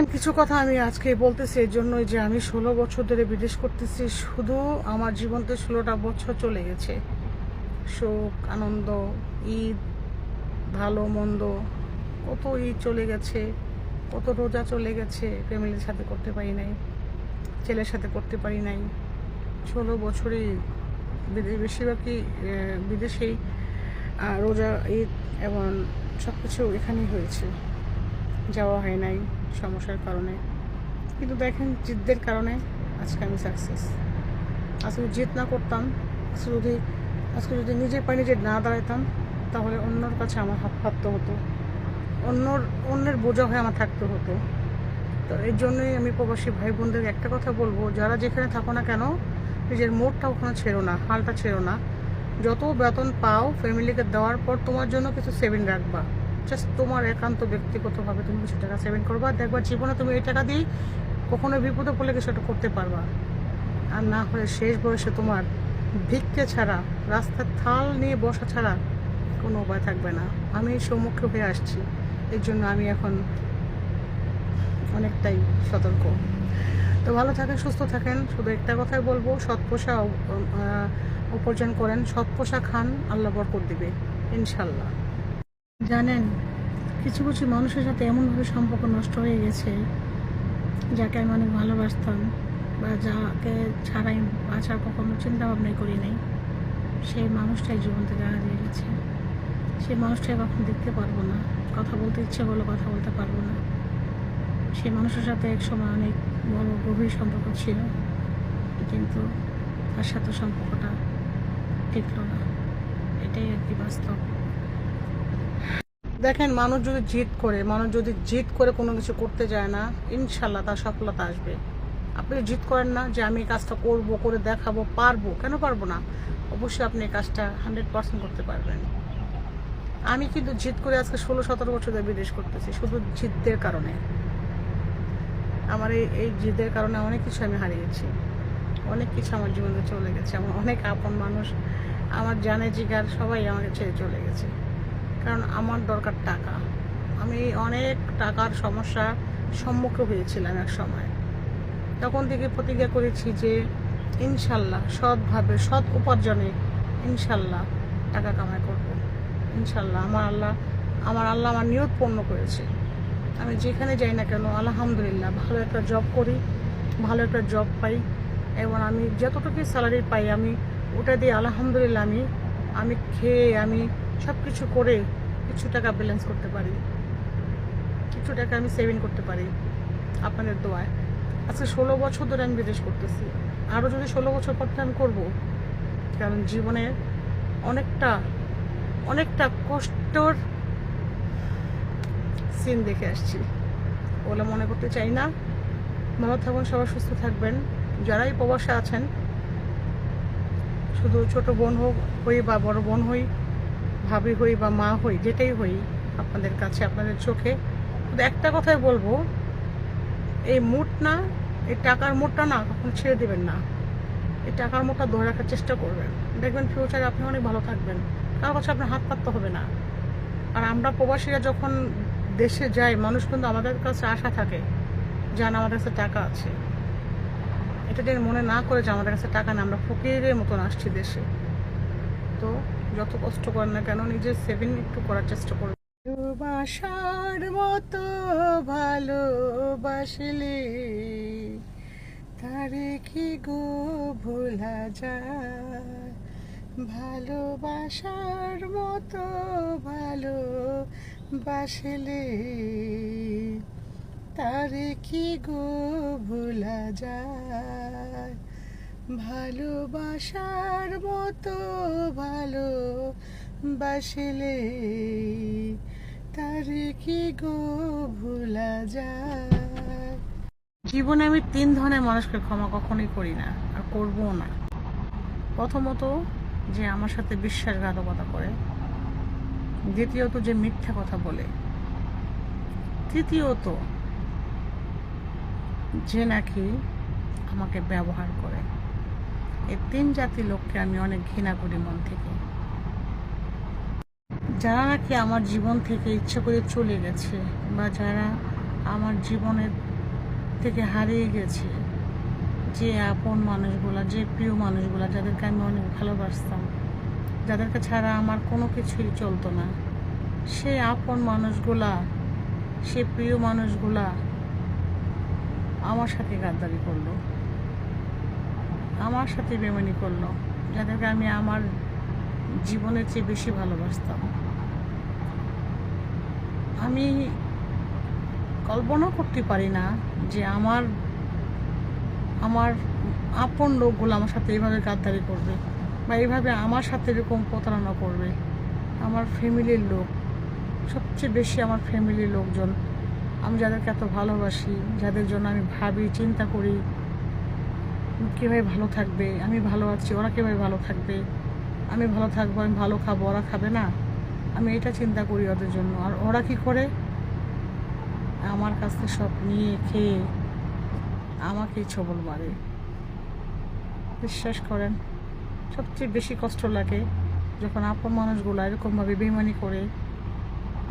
কিছু কথা আমি আজকে বলতেছি এর জন্যই যে আমি 16 বছর ধরে বিদেশ করতেছি। শুধু আমার জীবনতে 16টা বছর চলে গেছে। সুখ, আনন্দ, ঈদ, ভালো মন্দ, কত ঈদ চলে গেছে, কত রোজা চলে গেছে, ফ্যামিলির সাথে করতে পারি নাই, ছেলের সাথে করতে পারি নাই। 16 বছরই বেশিরভাগই বিদেশেই রোজা, ঈদ এবং সব কিছু এখানেই হয়েছে, যাওয়া হয় নাই সমস্যার কারণে। কিন্তু দেখেন, জিদ্দের কারণে আজকে আমি সাকসেস। আজকে জিদ না করতাম, আজকে যদি নিজের পায়ে নিজে না দাঁড়াতাম, তাহলে অন্যর কাছে আমার হাত পাততে হতো, অন্যের বোঝা হয়ে আমার থাকতে হতো। তো এর জন্যই আমি প্রবাসী ভাই বোনদের একটা কথা বলবো, যারা যেখানে থাকো না কেন, নিজের মোড়টা ওখানে ছেড়ো না, হালটা ছেড়ো না। যত বেতন পাও ফ্যামিলিকে দেওয়ার পর তোমার জন্য কিছু সেভিং রাখবা। জাস্ট তোমার একান্ত ব্যক্তিগতভাবে তুমি কিছু টাকা সেভিং করবা, দেখবা জীবনে তুমি এই টাকা দিয়েই কখনো বিপদে পড়লে কিছু একটা করতে পারবা। আর না হলে শেষ বয়সে তোমার ভিক্ষে ছাড়া, রাস্তার থাল নিয়ে বসা ছাড়া কোনো উপায় থাকবে না। আমি সম্মুখীন হয়ে আসছি, এর জন্য আমি এখন অনেকটাই সতর্ক। তো ভালো থাকেন, সুস্থ থাকেন। শুধু একটা কথাই বলবো, সৎ পোষা উপার্জন করেন, সৎ পোষা খান, আল্লাহ বরকত দিবে ইনশাল্লাহ। জানেন, কিছু কিছু মানুষের সাথে এমনভাবে সম্পর্ক নষ্ট হয়ে গেছে, যাকে আমি অনেক ভালোবাসতাম বা যাকে ছাড়াই বাঁচার কখনো চিন্তা ভাবনাই করি নাই, সেই মানুষটাই জীবন থেকে হারিয়ে গেছে। সেই মানুষটাই কখনো দেখতে পারবো না, কথা বলতে ইচ্ছে করলে কথা বলতে পারবো না। সেই মানুষের সাথে এক সময় অনেক বড় গভীর সম্পর্ক ছিল, কিন্তু তার সাথে সম্পর্কটা টিকলো না। এটাই আর কি বাস্তব। দেখেন, মানুষ যদি জিদ করে কোনো কিছু করতে যায় না, ইনশাল্লাহ তার সফলতা আসবে। আপনি জিদ করেন না যে আমি এই কাজটা করবো, করে দেখাবো, পারবো, কেন পারবো না? অবশ্যই আপনি এই কাজটা 100% করতে পারবেন। আমি কিন্তু জিদ করে আজকে 16-17 বছর ধরে বিদেশ করতেছি, শুধু জিদ্দের কারণে। আমার এই জিদের কারণে অনেক কিছু আমি হারিয়েছি, অনেক কিছু আমার জীবনে চলে গেছে। আমার অনেক আপন মানুষ, আমার জানে জিগার সবাই আমাকে ছেড়ে চলে গেছে, কারণ আমার দরকার টাকা। আমি অনেক টাকার সমস্যার সম্মুখীন হয়েছিলাম এক সময়। তখন থেকে প্রতিজ্ঞা করেছি যে ইনশাল্লাহ সৎভাবে, সৎ উপার্জনে ইনশাল্লাহ টাকা কামাই করব। ইনশাল্লাহ আমার আল্লাহ আমার নিয়ত পূর্ণ করেছে। আমি যেখানে যাই না কেন, আলহামদুলিল্লাহ ভালো একটা জব করি, ভালো একটা জব পাই, এবং আমি যতটুকু স্যালারি পাই আমি ওটা দিয়ে আলহামদুলিল্লাহ আমি খেয়ে, আমি সব কিছু করে কিছু টাকা ব্যালেন্স করতে পারি, কিছু টাকা আমি সেভিং করতে পারি আপনাদের দোয়ায়। আজকে 16 বছর ধরে আমি বিদেশ করতেছি, আরও যদি 16 বছর পর আমি করবো, কারণ জীবনে অনেকটা অনেকটা কষ্টর সিন দেখে আসছি, ওগুলো মনে করতে চাই না। ভালো থাকবেন, সবাই সুস্থ থাকবেন। যারাই প্রবাসে আছেন, শুধু ছোট বোন হই বা বড় বোন হই, ভাবি হই বা মা হই, যেটাই হই আপনাদের কাছে, আপনাদের চোখে শুধু একটা কথাই বলবো, এই এই টাকার মুডটা না কখনো ছেড়ে দেবেন না। এই টাকার মুডটা ধরে রাখার চেষ্টা করবেন, দেখবেন ফিউচারে আপনি অনেক ভালো থাকবেন, কারোর কাছে আপনার হাত পাততে হবে না। আর আমরা প্রবাসীরা যখন দেশে যাই, মানুষ কিন্তু আমাদের কাছে আশা থাকে যে আমাদের কাছে টাকা আছে। এটা যেন মনে না করে যে আমাদের কাছে টাকা না, আমরা ফকিরের মতন আসছি দেশে। তো যত কষ্ট করেন না কেন, নিজের সেভিং একটু করার চেষ্টা করবেন। ভালোবাসার মতো ভালোবাসলে তারে কি গো ভোলা যায়? ভালোবাসার মতো ভালোবাসলে তারে কি গো ভোলা যায়? ভালোবাসার মতো ভালোবাসলে তারে কি গো ভোলা যায়? জীবনে আমি 3 ধরনের মানুষকে ক্ষমা কখনোই করি না, আর করবও না। প্রথমত, যে আমার সাথে বিশ্বাসঘাতকতা করে। দ্বিতীয়ত, যে মিথ্যা কথা বলে। তৃতীয়ত, যে নাকি আমাকে ব্যবহার করে। এই 3 জাতির লোককে আমি অনেক ঘৃণা করি মন থেকে। যারা নাকি আমার জীবন থেকে ইচ্ছে করে চলে গেছে, বা যারা আমার জীবনের থেকে হারিয়ে গেছে যে আপন মানুষগুলা, যে প্রিয় মানুষগুলা, যাদেরকে আমি অনেক ভালোবাসতাম, যাদেরকে ছাড়া আমার কোনো কিছুই চলতো না, সেই আপন মানুষগুলা, সে প্রিয় মানুষগুলা আমার সাথে গাদ্দারি করলো, আমার সাথে বেমানি করলো, যাদেরকে আমি আমার জীবনের চেয়ে বেশি ভালোবাসতাম। আমি কল্পনা করতে পারি না যে আমার আমার আপন লোকগুলো আমার সাথে এইভাবে গাদ্দারি করবে বা এইভাবে আমার সাথে এরকম প্রতারণা করবে। আমার ফ্যামিলির লোক, সবচেয়ে বেশি আমার ফ্যামিলির লোকজন, আমি যাদেরকে এত ভালোবাসি, যাদের জন্য আমি ভাবি, চিন্তা করি কীভাবে ভালো থাকবে, আমি ভালো আছি, ওরা কীভাবে ভালো থাকবে, আমি ভালো থাকবো, আমি ভালো খাবো, ওরা খাবে না, আমি এটা চিন্তা করি ওদের জন্য। আর ওরা কী করে, আমার কাছ থেকে সব নিয়ে খেয়ে আমাকেই ছবল মারে। বিশ্বাস করেন, সবচেয়ে বেশি কষ্ট লাগে যখন আপন মানুষগুলো এরকমভাবে বেইমানি করে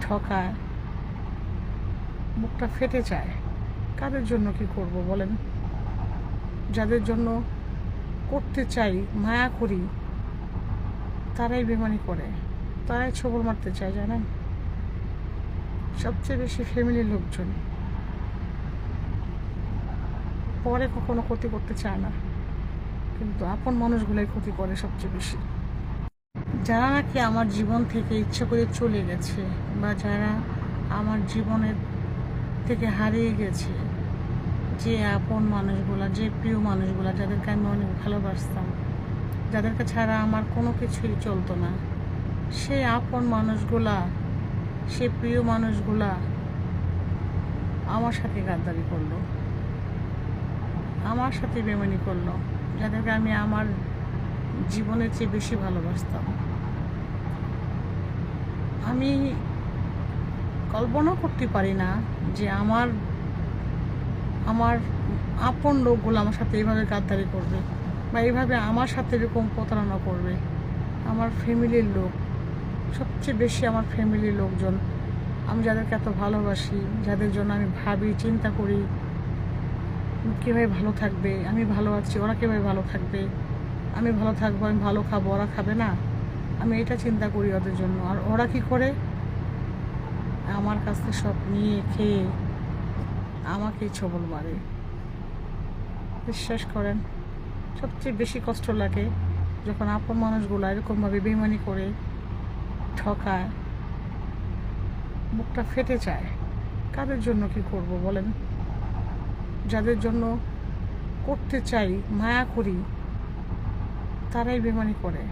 ঠকায়, বুকটা ফেটে যায়। কাদের জন্য কি করব বলেন? যাদের জন্য করতে চাই, মায়া করি, তারাই বেইমানি করে, তারাই ছবল মারতে চায়। জানেন, সবচেয়ে বেশি ফ্যামিলির লোকজন, পরে কখনো ক্ষতি করতে চায় না, কিন্তু আপন মানুষগুলোই ক্ষতি করে সবচেয়ে বেশি। যারা নাকি আমার জীবন থেকে ইচ্ছে করে চলে গেছে বা যারা আমার জীবনের থেকে হারিয়ে গেছে, যে আপন মানুষগুলা, যে প্রিয় মানুষগুলা, যাদেরকে আমি অনেক ভালোবাসতাম, যাদেরকে ছাড়া আমার কোনো কিছুই চলতো না, সেই আপন মানুষগুলা, সে প্রিয় মানুষগুলা আমার সাথে গাদ্দারি করলো, আমার সাথে বেমানি করলো, যাদেরকে আমি আমার জীবনের চেয়ে বেশি ভালোবাসতাম। আমি কল্পনা করতে পারি না যে আমার আপন লোকগুলো আমার সাথে এইভাবে গাদ্দারি করবে বা এইভাবে আমার সাথে এরকম প্রতারণা করবে। আমার ফ্যামিলির লোক, সবচেয়ে বেশি আমার ফ্যামিলির লোকজন, আমি যাদেরকে এত ভালোবাসি, যাদের জন্য আমি ভাবি, চিন্তা করি কীভাবে ভালো থাকবে, আমি ভালো আছি, ওরা কীভাবে ভালো থাকবে, আমি ভালো থাকবো, আমি ভালো খাবো, ওরা খাবে না, আমি এটা চিন্তা করি ওদের জন্য। আর ওরা কী করে, আমার কাছ থেকে সব নিয়ে খেয়ে আমাকেই ছবল মারে। বিশ্বাস করেন, সবচেয়ে বেশি কষ্ট লাগে যখন আপন মানুষগুলো এরকমভাবে বেইমানি করে ঠকায়, বুকটা ফেটে যায়। কাদের জন্য কি করব বলেন? যাদের জন্য করতে চাই, মায়া করি, তারাই বেইমানি করে,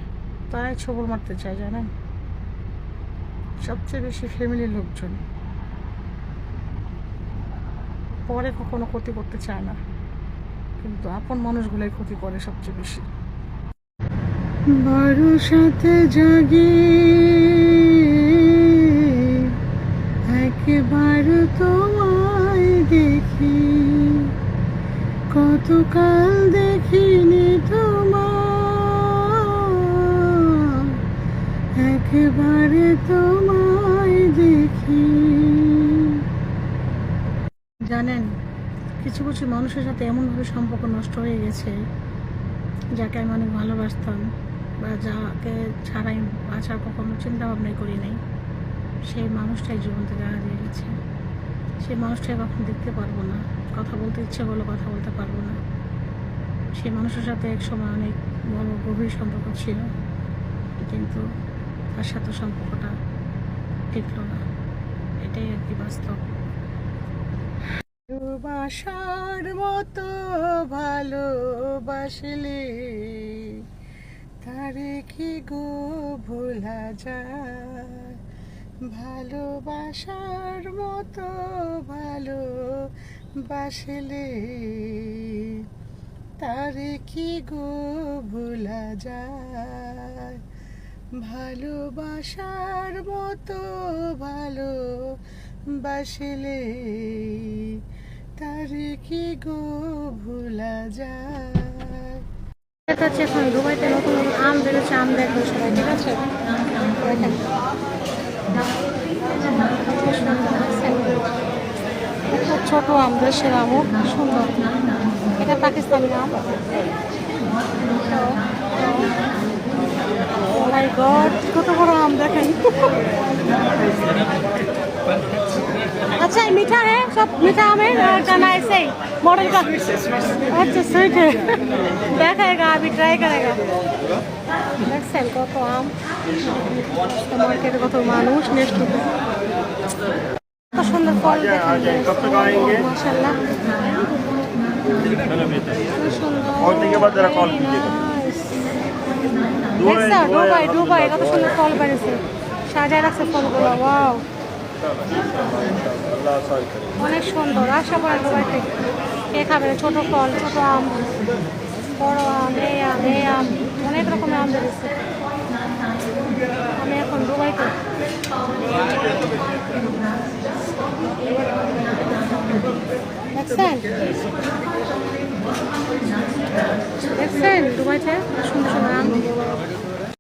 তারাই ছবল মারতে চায়। জানেন, সবচেয়ে বেশি ফ্যামিলির লোকজন, পরে কখনো ক্ষতি করতে চায় না, কিন্তু আপন মানুষগুলোই ক্ষতি করে সবচেয়ে বেশি। ভরসাতে জাগি একবার তোমায় দেখি, কতকাল দেখিনি তোমায়, একবারে তোমায় দেখি। জানেন, কিছু কিছু মানুষের সাথে এমনভাবে সম্পর্ক নষ্ট হয়ে গেছে, যাকে আমি অনেক ভালোবাসতাম বা যাকে ছাড়াই বাঁচার কখনো চিন্তা ভাবনাই করি নাই, সেই মানুষটাই জীবন থেকে হারিয়ে গেছে। সেই মানুষটাই কখনো দেখতে পারবো না, কথা বলতে ইচ্ছে করলে কথা বলতে পারবো না। সেই মানুষের সাথে এক সময় অনেক বড় গভীর সম্পর্ক ছিল, কিন্তু তার সাথে সম্পর্কটা টিকলো না। এটাই আর কি বাস্তব। ভালোবাসার মতো ভালোবাসলে তারে কি গো ভোলা যায়, ভালোবাসার মতো ভালোবাসলে তারে কি গো ভোলা যায়, ভালোবাসার মতো ভালোবাসলে তারে কি গো ভোলা যায়। এটা হচ্ছে এখন দুবাইতে নতুন নতুন আম বেরোচ্ছে, আম দেখবো সবাই, ঠিক আছে? দেখেন ছোট আম, দেশের আমও সুন্দর। এটা পাকিস্তানি আম। ও মাই গড, কত বড় আম দেখেন। अच्छा ये मीठा है, सब मीठा आम है खाना ऐसे ही मॉडल का। अच्छा स्वीट है, देखेगा अभी ट्राई करेगा। দেখছেন কত আম, মার্কেটে কত মানুষ নেক্সট। কত সুন্দর ফল দেখেন মাশাআল্লাহ। और के बाद जरा कॉल कीजिएगा। দুবাই দুবাই কত সুন্দর ফল বেড়েছে, সাজায় রাখছে ফলগুলো। ওয়াও অনেক সুন্দর। আশা করেন দুবাই থেকে কে খাবে ছোট ফল, ছোট আম, বড় আম, এই আম, এই আম, অনেক রকমের আম বেড়েছে। আমি এখন দুবাইতে। দেখছেন দেখছেন দুবাইতে সুন্দর সুন্দর আম।